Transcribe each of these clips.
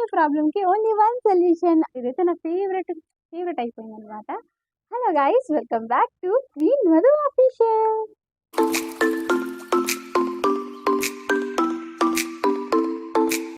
Any ప్రాబ్లమ్‌కి only one solution. ఇదైతే నా ఫేవరెట్ అయిపోయిందనమాట. Hello guys, welcome back to queen Madhu official.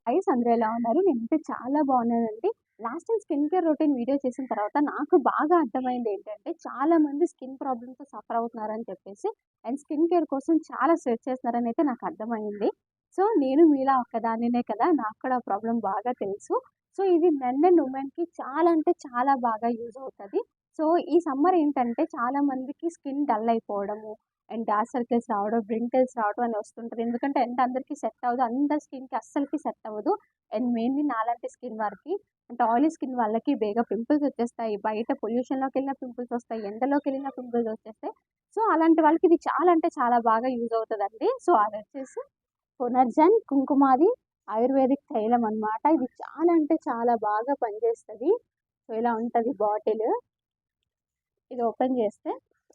Guys, అందరూ ఎలా ఉన్నారు? నేనైతే చాలా బాగున్నానండి. Last time skin care routine video చేసిన తర్వాత నాకు బాగా అర్థమైంది ఏంటంటే, చాలా మంది స్కిన్ ప్రాబ్లమ్స్తో సఫర్ అవుతున్నారని చెప్పేసి, అండ్ స్కిన్ కేర్ కోసం చాలా సెర్చ్ చేస్తున్నారని అయితే నాకు అర్థమైంది. సో నేను మీలా ఒక్కదానినే కదా, నాకు కూడా ప్రాబ్లం బాగా తెలుసు. సో ఇది మెన్ అండ్ ఉమెన్కి చాలా అంటే చాలా బాగా యూజ్ అవుతుంది. సో ఈ సమ్మర్ ఏంటంటే చాలా మందికి స్కిన్ డల్ అయిపోవడము, అండ్ డార్క్ సర్కిల్స్ రావడం, బ్రింకిల్స్ రావడం అని వస్తుంటుంది. ఎందుకంటే ఎండ అందరికీ సెట్ అవ్వదు, అందరి స్కిన్కి అస్సలకి సెట్ అవ్వదు. అండ్ మెయిన్లీ నాలాంటి స్కిన్ వారికి, అంటే ఆయిలీ స్కిన్ వాళ్ళకి బేగా పింపుల్స్ వచ్చేస్తాయి. బయట పొల్యూషన్లోకి వెళ్ళిన పింపుల్స్ వస్తాయి, ఎండలోకి వెళ్ళిన పింపుల్స్ వచ్చేస్తాయి. సో అలాంటి వాళ్ళకి ఇది చాలా అంటే చాలా బాగా యూజ్ అవుతుందండి. సో అది వచ్చేసి పునర్జన్ కుంకుమాది ఆయుర్వేదిక్ తైలం అనమాట. ఇది చాలా అంటే చాలా బాగా పనిచేస్తుంది. సో ఇలా ఉంటుంది బాటిల్. ఇది ఓపెన్ చేస్తే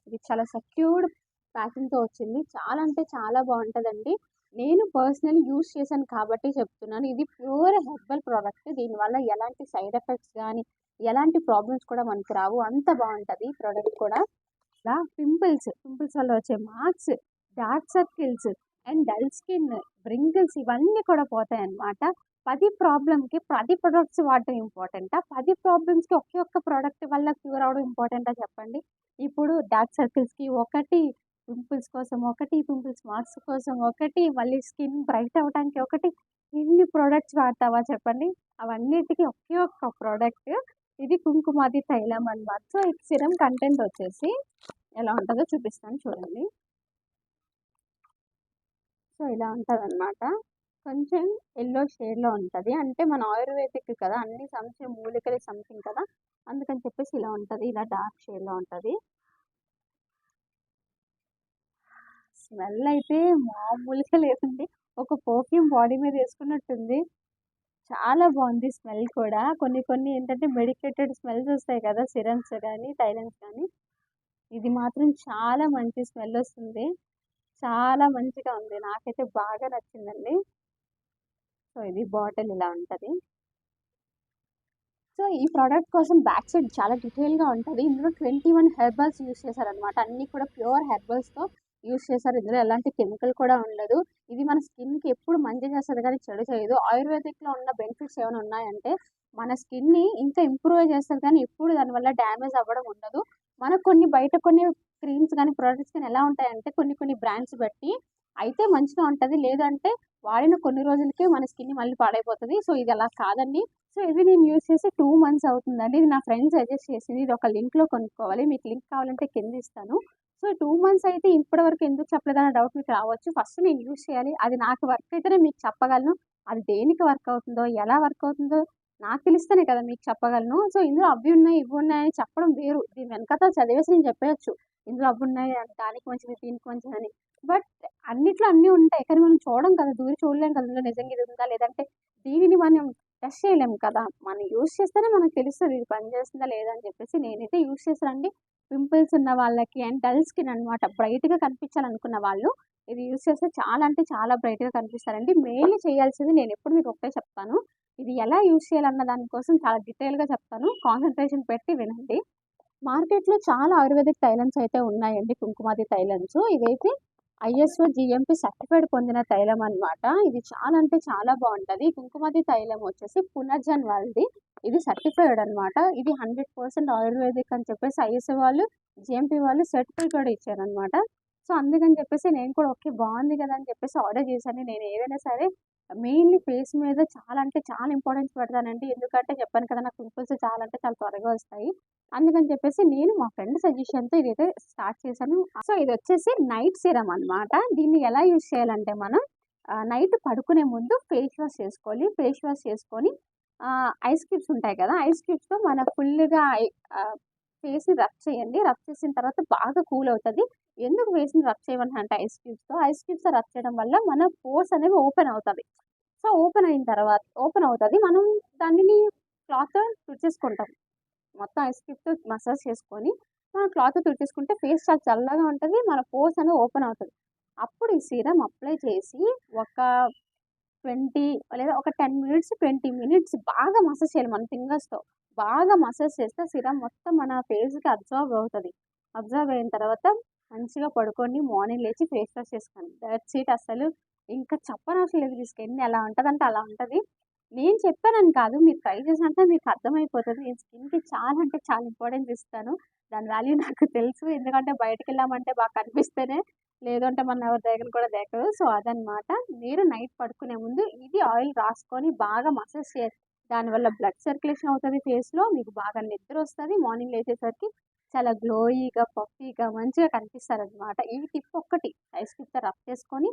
ఇది చాలా సెక్యూర్డ్ ప్యాకింగ్తో వచ్చింది. చాలా అంటే చాలా బాగుంటుందండి. నేను పర్సనలీ యూజ్ చేశాను కాబట్టి చెప్తున్నాను. ఇది ప్యూర్ హెర్బల్ ప్రోడక్ట్. దీనివల్ల ఎలాంటి సైడ్ ఎఫెక్ట్స్ కానీ ఎలాంటి ప్రాబ్లమ్స్ కూడా మనకు రావు. అంత బాగుంటుంది ఈ ప్రోడక్ట్ కూడా. ఇలా పింపుల్స్ వల్ల వచ్చే marks, dark circles and dull skin, wrinkles ఇవన్నీ కూడా పోతాయి అన్నమాట. 10 ప్రాబ్లమ్కి 10 ప్రొడక్ట్స్ వాడటం ఇంపార్టెంటా? 10 ప్రాబ్లమ్స్కి ఒకే ఒక్క ప్రోడక్ట్ వల్ల క్యూర్ అవడం ఇంపార్టెంటా చెప్పండి? ఇప్పుడు డార్క్ సర్కిల్స్కి ఒకటి, పింపుల్స్ కోసం ఒకటి, పింపుల్స్ మార్క్స్ కోసం ఒకటి, మళ్ళీ స్కిన్ బ్రైట్ అవ్వడానికి ఒకటి, ఎన్ని ప్రోడక్ట్స్ వాడతావా చెప్పండి? అవన్నిటికీ ఒకే ఒక్క ప్రోడక్ట్. ఇది కుంకుమాది తైలం అన్నమాట. సో ఈ సిరం కంటెంట్ వచ్చేసి ఎలా ఉంటుందో చూపిస్తాను చూడండి. సో ఇలా ఉంటుంది అనమాట. కొంచెం ఎల్లో షేడ్లో ఉంటుంది. అంటే మన ఆయుర్వేదిక్ కదా, అన్ని సంథింగ్ మూలికలు సంథింగ్ కదా, అందుకని చెప్పేసి ఇలా ఉంటుంది. ఇలా డార్క్ షేడ్లో ఉంటుంది. స్మెల్ అయితే మామూలుగా లేదండి. ఒక పర్ఫ్యూమ్ బాడీ మీద వేసుకున్నట్టుంది. చాలా బాగుంది స్మెల్ కూడా. కొన్ని ఏంటంటే మెడికేటెడ్ స్మెల్స్ వస్తాయి కదా, సిరమ్స్ కానీ తైలమ్స్ కానీ. ఇది మాత్రం చాలా మంచి స్మెల్ వస్తుంది. చాలా మంచిగా ఉంది, నాకైతే బాగా నచ్చిందండి. సో ఇది బాటిల్ ఇలా ఉంటుంది. సో ఈ ప్రోడక్ట్ కోసం బ్యాక్ సైడ్ చాలా డీటెయిల్గా ఉంటుంది. ఇందులో 21 హెర్బల్స్ యూస్ చేశారనమాట. అన్నీ కూడా ప్యూర్ హెర్బల్స్తో యూస్ చేశారు. ఇందులో ఎలాంటి కెమికల్ కూడా ఉండదు. ఇది మన స్కిన్కి ఎప్పుడు మంచి చేస్తుంది కానీ చెడు చేయదు. ఆయుర్వేదిక్లో ఉన్న బెనిఫిట్స్ ఏమైనా ఉన్నాయంటే, మన స్కిన్ని ఇంకా ఇంప్రూవ్ చేస్తుంది కానీ ఎప్పుడు దానివల్ల డ్యామేజ్ అవ్వడం ఉండదు. మనకు బయట కొన్ని క్రీమ్స్ కానీ ప్రోడక్ట్స్ కానీ ఎలా ఉంటాయంటే, కొన్ని బ్రాండ్స్ బట్టి అయితే మంచిగా ఉంటుంది, లేదంటే వాడిన కొన్ని రోజులకే మన స్కిన్ మళ్ళీ పాడైపోతుంది. సో ఇది అలా కాదండి. సో ఇది నేను యూజ్ చేసి 2 మంత్స్ అవుతుందండి. ఇది నా ఫ్రెండ్ సజెస్ట్ చేసింది. ఇది ఒక లింక్లో కొనుక్కోవాలి. మీకు లింక్ కావాలంటే కింద ఇస్తాను. సో 2 మంత్స్ అయితే ఇప్పటివరకు ఎందుకు చెప్పలేదన్న డౌట్ మీకు రావచ్చు. ఫస్ట్ నేను యూజ్ చేయాలి, అది నాకు వర్క్ అయితేనే మీకు చెప్పగలను. అది దేనికి వర్క్ అవుతుందో, ఎలా వర్క్ అవుతుందో నాకు తెలిస్తేనే కదా మీకు చెప్పగలను. సో ఇందులో అవి ఉన్నాయి ఇవి ఉన్నాయి అని చెప్పడం వేరు. దీని వెనకాల చదివేసి నేను చెప్పేయచ్చు, ఇందులో అవి ఉన్నాయి, దానికి మంచిది దీనికి మంచిది అని. బట్ అన్నిట్లో అన్నీ ఉంటాయి కానీ మనం చూడం కదా, దూరి చూడలేం కదా ఇందులో నిజంగా ఇది ఉందా లేదంటే. దీనిని మనం టెస్ట్ చేయలేము కదా, మనం యూజ్ చేస్తేనే మనకు తెలుస్తుంది ఇది పని చేస్తుందా లేదా అని చెప్పేసి. నేనైతే యూజ్ చేస్తానండి. పింపుల్స్ ఉన్న వాళ్ళకి అండ్ డల్ స్కిన్ అనమాట, బ్రైట్గా కనిపించాలనుకున్న వాళ్ళు ఇది యూజ్ చేస్తే చాలా అంటే చాలా బ్రైట్గా కనిపిస్తారండి. మెయిన్లీ చేయాల్సింది నేను ఎప్పుడు మీకు ఒకటే చెప్తాను, ఇది ఎలా యూజ్ చేయాలన్న దానికోసం చాలా డీటెయిల్గా చెప్తాను. కాన్సన్ట్రేషన్ పెట్టి వినండి. మార్కెట్లో చాలా ఆయుర్వేదిక్ తైలమ్స్ అయితే ఉన్నాయండి, కుంకుమాది తైలమ్స్. ఇదైతే ఐఎస్ఓ జిఎంపి సర్టిఫైడ్ పొందిన తైలం అనమాట. ఇది చాలా అంటే చాలా బాగుంటుంది. కుంకుమాది తైలం వచ్చేసి పునర్జన్ వాళ్ళది. ఇది సర్టిఫైడ్ అనమాట. ఇది 100% ఆయుర్వేదిక్ అని చెప్పేసి ఐఎస్ఓ వాళ్ళు, జిఎంపి వాళ్ళు సర్టిఫికేట్ కూడా ఇచ్చారనమాట. సో అందుకని చెప్పేసి నేను కూడా ఓకే బాగుంది కదా అని చెప్పేసి ఆర్డర్ చేశాను. నేను ఏదైనా సరే మెయిన్లీ ఫేస్ మీద చాలా అంటే చాలా ఇంపార్టెన్స్ పెడతానండి. ఎందుకంటే చెప్పాను కదా, నాకు పింపుల్స్ చాలా అంటే చాలా త్వరగా వస్తాయి. అందుకని చెప్పేసి నేను మా ఫ్రెండ్ సజెషన్తో ఇదైతే స్టార్ట్ చేశాను. సో ఇది వచ్చేసి నైట్ సిరం అనమాట. దీన్ని ఎలా యూజ్ చేయాలంటే, మనం నైట్ పడుకునే ముందు ఫేస్ వాష్ చేసుకోవాలి. ఫేస్ వాష్ చేసుకొని ఐస్ క్యూబ్స్ ఉంటాయి కదా, ఐస్ క్యూబ్స్తో మన ఫుల్గా ఫేస్ని రబ్ చేయండి. రబ్ చేసిన తర్వాత బాగా కూల్ అవుతుంది. ఎందుకు ఫేస్ని రబ్ చేయమని అంటే, ఐస్ క్యూబ్స్తో రబ్ చేయడం వల్ల మన పోర్స్ అనేవి ఓపెన్ అవుతుంది. సో ఓపెన్ అవుతుంది, మనం దానిని క్లాత్ తుడిచేసుకుంటాం. మొత్తం ఐస్ క్యూబ్తో మసాజ్ చేసుకొని మనం క్లాత్ తుడిచేసుకుంటే ఫేస్ చాలా చల్లగా ఉంటుంది, మన పోర్స్ అనేది ఓపెన్ అవుతుంది. అప్పుడు ఈ సీరం అప్లై చేసి ఒక 20 లేదా ఒక 10 మినిట్స్, 20 మినిట్స్ బాగా మసాజ్ చేయాలి మన ఫింగర్స్‌తో. బాగా మసాజ్ చేస్తే సిరమ్ మొత్తం మన ఫేస్‌కి అబ్జార్బ్ అవుతది. అబ్జార్బ్ అయిన తర్వాత మంచిగా పడుకొని మార్నింగ్ లేచి ఫేస్ వాష్ చేసుకోండి. దట్స్ ఇట్ అసలు ఇంకా చెప్పనవసరం లేదు. మీ స్కిన్ ఎలా ఉంటదంటే అలా ఉంటది. నేను చెప్పానని కాదు. మీరు ట్రై చేసినంటే మీకు అర్థమైపోతది. నేను స్కిన్‌కి చాలా అంటే చాలా ఇంపార్టెన్స్ ఇస్తాను. దాని వాల్యూ నాకు తెలుసు. ఎందుకంటే బయటికెళ్ళామంటే బాగా కనిపిస్తేనే లేదు అంటే మన ఎవరి దగ్గర కూడా దేకదు. సో, అదనమాట. మీరు నైట్ పడుకునే ముందు ఇది ఆయిల్ రాసుకొని బాగా మసాజ్ చేయాలి. దానివల్ల బ్లడ్ సర్క్యులేషన్ అవుతది ఫేస్‌లో. మీకు బాగా నిద్రొస్తది. మార్నింగ్ లేచేసరికి చాలా గ్లోయీగా, పఫీగా మంచిగా కనిపిస్తారనమాట. ఈ టిప్ ఒక్కటి ఐస్ క్యూబ్‌తో రబ్ చేసుకొని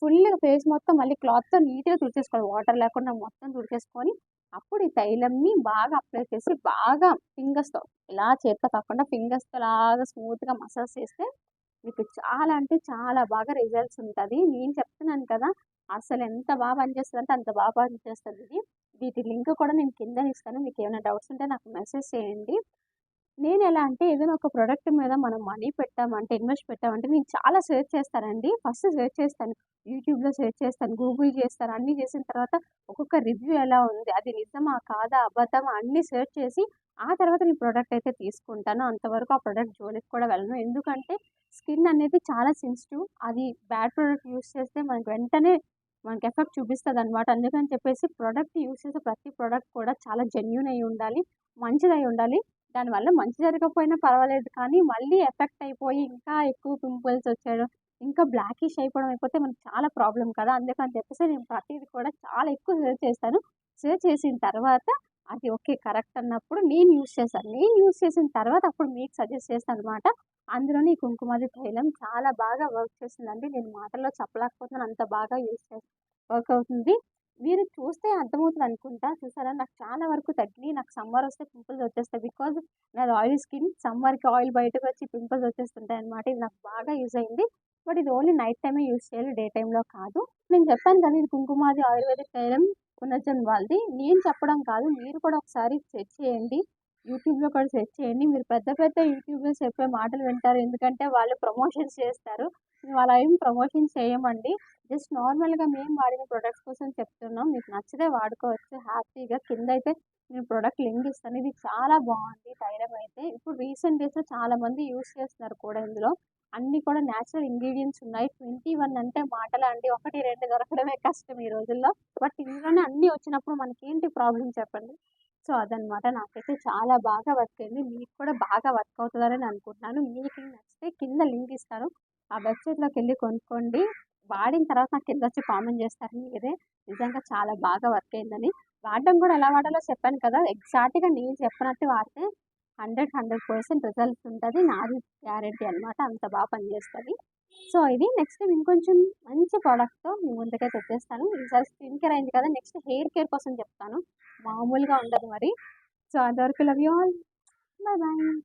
ఫుల్‌గా ఫేస్ మొత్తం మళ్ళీ క్లాత్‌తో నీట్‌గా తుడిచేసుకోవాలి. వాటర్ లేకుండా మొత్తం తుడిచేసుకొని, అప్పుడు ఈ తైలంని బాగా అప్లై చేసి బాగా ఫింగర్స్‌తో ఇలా చేత్తో కాకుండా ఫింగర్స్‌తో అలాగా స్మూత్‌గా మసాజ్ చేస్తే మీకు చాలా అంటే చాలా బాగా రిజల్ట్స్ ఉంటది. నేను చెప్తున్నాను కదా! అసలెంత పనిచేస్తదంటే అంత పనిచేస్తదిది. వీటి లింక్ కూడా నేను కింద ఇస్తాను. మీకేమైనా డౌట్స్ ఉంటే నాకు మెసేజ్ చేయండి. నేనెలా అంటే ఏదైనా ఒక ప్రొడక్ట్ మీద మనం మనీ పెట్టామంటే, ఇన్వెస్ట్ పెట్టామంటే నేను చాలా సెర్చ్ చేస్తానండి. ఫస్ట్ సెర్చ్ చేస్తాను. యూట్యూబ్‌లో సెర్చ్ చేస్తాను. గూగుల్ చేస్తాను. అన్నీ చేసిన తర్వాత ఒక్కొక్క రివ్యూ ఎలా ఉంది? అది నిజమా? కాదా? అబద్ధమా? అన్నీ సెర్చ్ చేసి ఆ తర్వాత నేను ప్రొడక్ట్ అయితే తీసుకుంటాను. అంతవరకు ఆ ప్రొడక్ట్ జోలికి కూడా వెళ్ళను. ఎందుకంటే స్కిన్ అనేది చాలా సెన్సిటివ్. అది బ్యాడ్ ప్రొడక్ట్ యూజ్ చేస్తే మనకు వెంటనే మనకి ఎఫెక్ట్ చూపిస్తదనమాట. అందుకని చెప్పేసి ప్రొడక్ట్ యూజ్ చేసే ప్రతి ప్రొడక్ట్ కూడా చాలా జెన్యూన్ అయ్యి ఉండాలి. మంచిదై ఉండాలి. దానివల్ల మంచి జరగకపోయినా పర్వాలేదు కానీ, మళ్ళీ ఎఫెక్ట్ అయిపోయి ఇంకా ఎక్కువ పింపుల్స్ వచ్చేయడం, ఇంకా బ్లాకిష్ అయిపోవడం అయిపోతే మనకి చాలా ప్రాబ్లమ్ కదా! అందుకని చెప్పేసి నేను ప్రతీది కూడా చాలా ఎక్కువ సెర్చ్ చేస్తాను. సెర్చ్ చేసిన తర్వాత అది ఓకే. కరెక్ట్ అన్నప్పుడు నేను యూజ్ చేశాను. నేను యూజ్ చేసిన తర్వాత అప్పుడు మీకు సజెస్ట్ చేస్తాననమాట. అందులోని ఈ కుంకుమాది తైలం చాలా బాగా వర్క్ చేసిందండి. నేను మాటల్లో చెప్పలేకపోతున్నాను అంత బాగా వర్క్ అవుతుంది. మీరు చూస్తే అర్థమవుతదనుకుంటా. చూసారా? నాకు చాలా వరకు తగ్గినియి. నాకు సమ్మరొస్తే పింపుల్స్ వచ్చేస్తాయి. బికాజ్ నాది ఆయిలీ స్కిన్. సమ్మర్‌కి ఆయిల్ బయటకొచ్చి పింపుల్స్ వచ్చేస్తుంటాయనమాట. ఇది నాకు బాగా యూజ్ అయింది. బట్ ఇది ఓన్లీ నైట్ టైమే యూజ్ చేయాలి. డే టైమ్‌లో కాదు. నేను చెప్పాను కదా! ఇది కుంకుమాది ఆయుర్వేదిక్ తైలం పునర్జన్ వాళ్ళది. నేను చెప్పడం కాదు. మీరు కూడా ఒకసారి చెక్ చేయండి. యూట్యూబ్‌లో కూడా సెర్చ్ చేయండి. మీరు పెద్ద పెద్ద యూట్యూబర్స్ చెప్పే మాటలు వింటారు. ఎందుకంటే వాళ్ళు ప్రమోషన్స్ చేస్తారు. మేము అలా ఏం ప్రమోషన్స్ చేయమండి. జస్ట్ నార్మల్‌గా మేము వాడిన ప్రొడక్ట్స్ కోసం చెప్తున్నాం. మీకు నచ్చితే వాడుకోవచ్చు హ్యాపీగా. కిందైతే నేను ప్రొడక్ట్ లింక్ ఇస్తాను. ఇది చాలా బావుంది తైలం అయితే. ఇప్పుడు రీసెంట్ డేస్‌లో చాలామంది యూజ్ చేస్తున్నారు కూడా ఇందులో. అన్నీ కూడా నేచురల్ ఇంగ్రీడియెంట్స్ ఉన్నాయి. 21 అంటే మాటలా అండి. 1, 2 దొరకడమే కష్టం ఈ రోజుల్లో. బట్ ఇందులోనే అన్నీ వచ్చినప్పుడు మనకేంటి ప్రాబ్లమ్ చెప్పండి? సో, అదనమాట. నాకైతే చాలా బాగా వర్క్ అయింది. మీకు కూడా బాగా వర్క్ అవుతదని అనుకుంటున్నాను. మీకు నచ్చితే కింద లింక్ ఇస్తాను. ఆ వెబ్‌సైట్‌లోకెళ్ళి కొనుక్కోండి. వాడిన తర్వాత నాకు కిందొచ్చి కామెంట్ చేస్తారు మీరే. నిజంగా చాలా బాగా వర్క్ అయిందని. వాడడం కూడా ఎలా వాడాలో చెప్పాను కదా! ఎగ్జాక్ట్‌గా నేను చెప్పినట్టు వాడితే 100% రిజల్ట్ ఉంటది. నాది గ్యారంటీ అనమాట. అంత పనిచేస్తది. సో, ఇది నెక్స్ట్ టైమ్ ఇంకొంచెం మంచి ప్రొడక్ట్‌తో మీ ముందుకైతే వచ్చేస్తాను. ఈసారి స్కిన్ కేర్ అయింది కదా! నెక్స్ట్ హెయిర్ కేర్ కోసం చెప్తాను. మామూలుగా ఉండదు మరి. సో, అంతవరకు love you all. Bye bye.